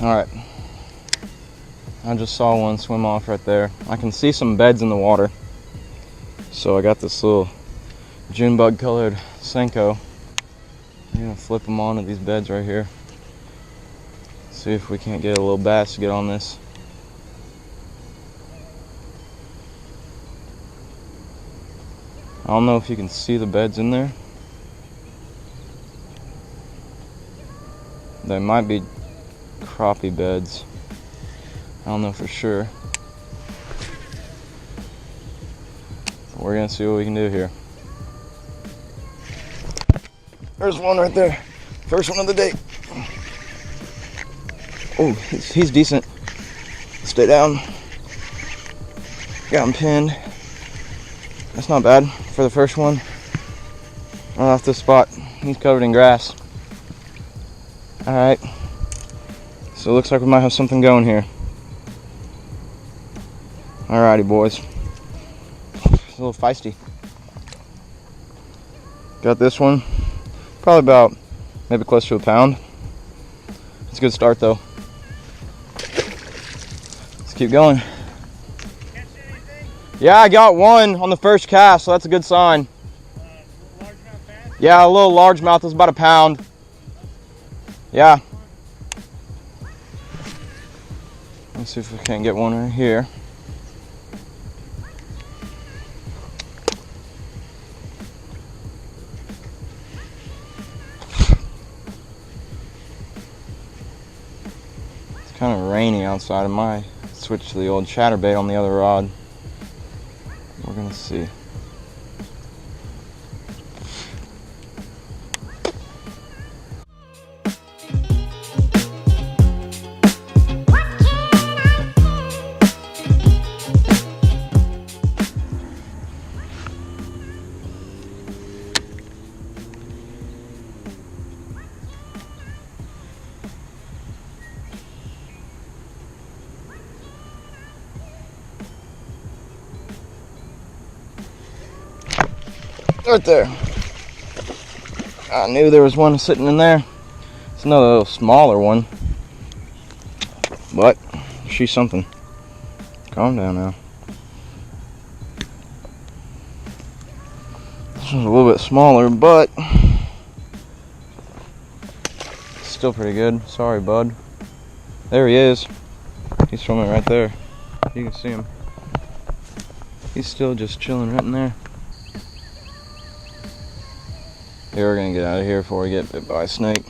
Alright, I just saw one swim off right there. I can see some beds in the water. So I got this little June bug colored Senko. I'm gonna flip them onto these beds right here. See if we can't get a little bass to get on this. I don't know if you can see the beds in there. They might be crappie beds. I don't know for sure. But we're gonna see what we can do here. There's one right there. First one of the day. Oh, he's decent. Stay down. Got him pinned. That's not bad for the first one. Right off this spot. He's covered in grass. Alright. So it looks like we might have something going here. Alrighty, boys. It's a little feisty. Got this one. Probably about maybe close to a pound. It's a good start though. Let's keep going. Yeah, I got one on the first cast, so that's a good sign. Yeah, a little largemouth. It was about a pound. Yeah. Let's see if we can't get one right here. It's kind of rainy outside. I might switch to the old chatterbait on the other rod. We're gonna see. Right there. I knew there was one sitting in there. It's another little smaller one. But she's something. Calm down now. This one's a little bit smaller, but still pretty good. Sorry, bud. There he is. He's swimming right there. You can see him. He's still just chilling right in there. Yeah, we're gonna get out of here before we get bit by a snake.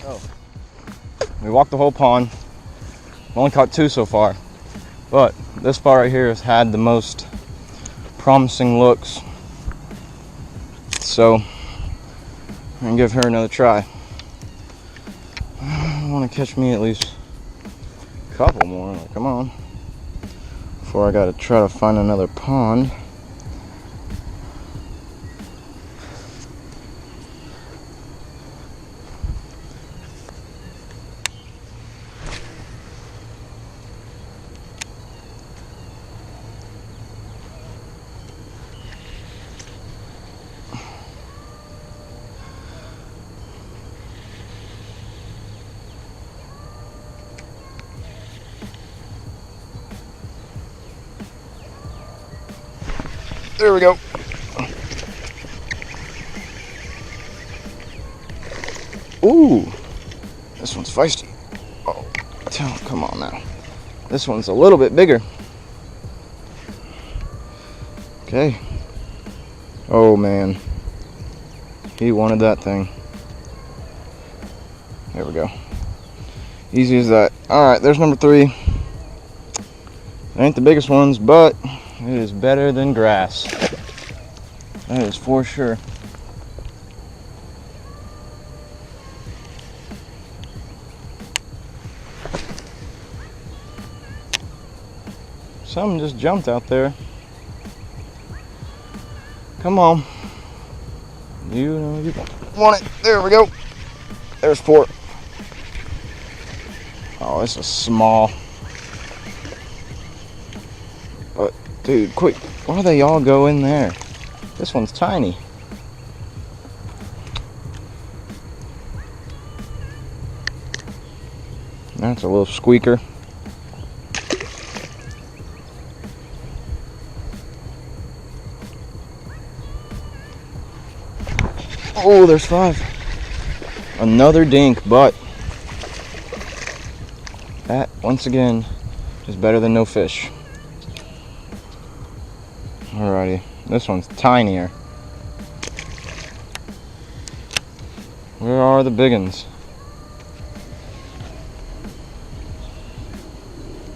Oh. We walked the whole pond. Only caught 2 so far. But this spot right here has had the most promising looks, so I'm gonna give her another try. I want to catch me at least a couple more. Come on, before I gotta try to find another pond. There we go. Ooh, this one's feisty. Oh, come on now. This one's a little bit bigger. Okay. Oh man, he wanted that thing. There we go. Easy as that. All right, there's number 3. Ain't the biggest ones, but it is better than grass. That is for sure. Something just jumped out there. Come on. You know you want it. There we go. There's 4. Oh, this is small. But, dude, quick. Why do they all go in there? This one's tiny. That's a little squeaker. Oh, there's 5. Another dink, but that, once again, is better than no fish. Alrighty, this one's tinier. Where are the big ones?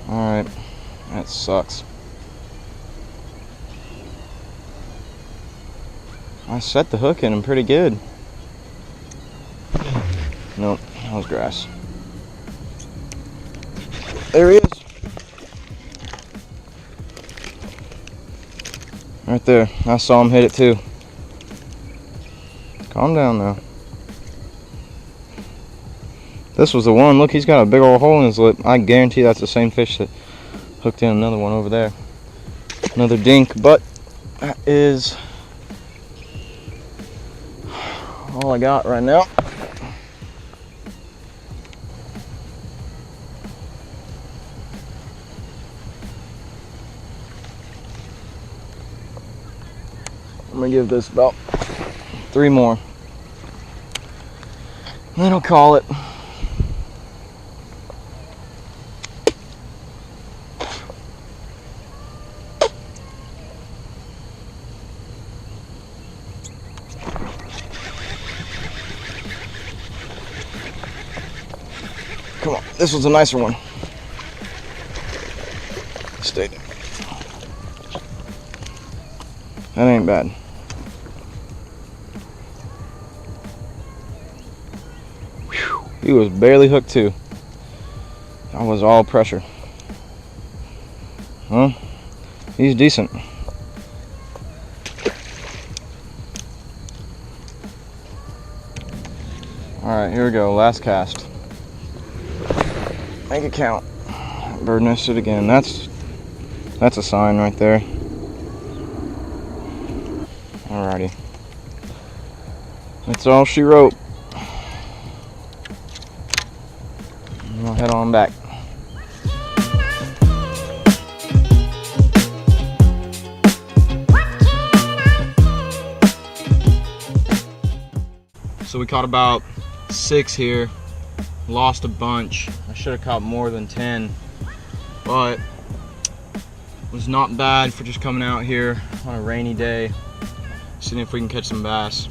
Alright, that sucks. I set the hook in him pretty good. Nope, that was grass. There he is. Right there. I saw him hit it too. Calm down now. This was the one. Look, he's got a big old hole in his lip. I guarantee that's the same fish that hooked in another one over there. Another dink, but that is all I got right now. I'm gonna give this about 3 more. Then I'll call it. Come on, this was a nicer one. Stay there. That ain't bad. Whew. He was barely hooked too. That was all pressure. Well, he's decent. Alright, here we go, last cast. Make it count. Bird nested again. That's a sign right there. Alrighty. That's all she wrote. I'll head on back. So we caught about 6 here. Lost a bunch. I should have caught more than 10, but it was not bad for just coming out here on a rainy day, seeing if we can catch some bass.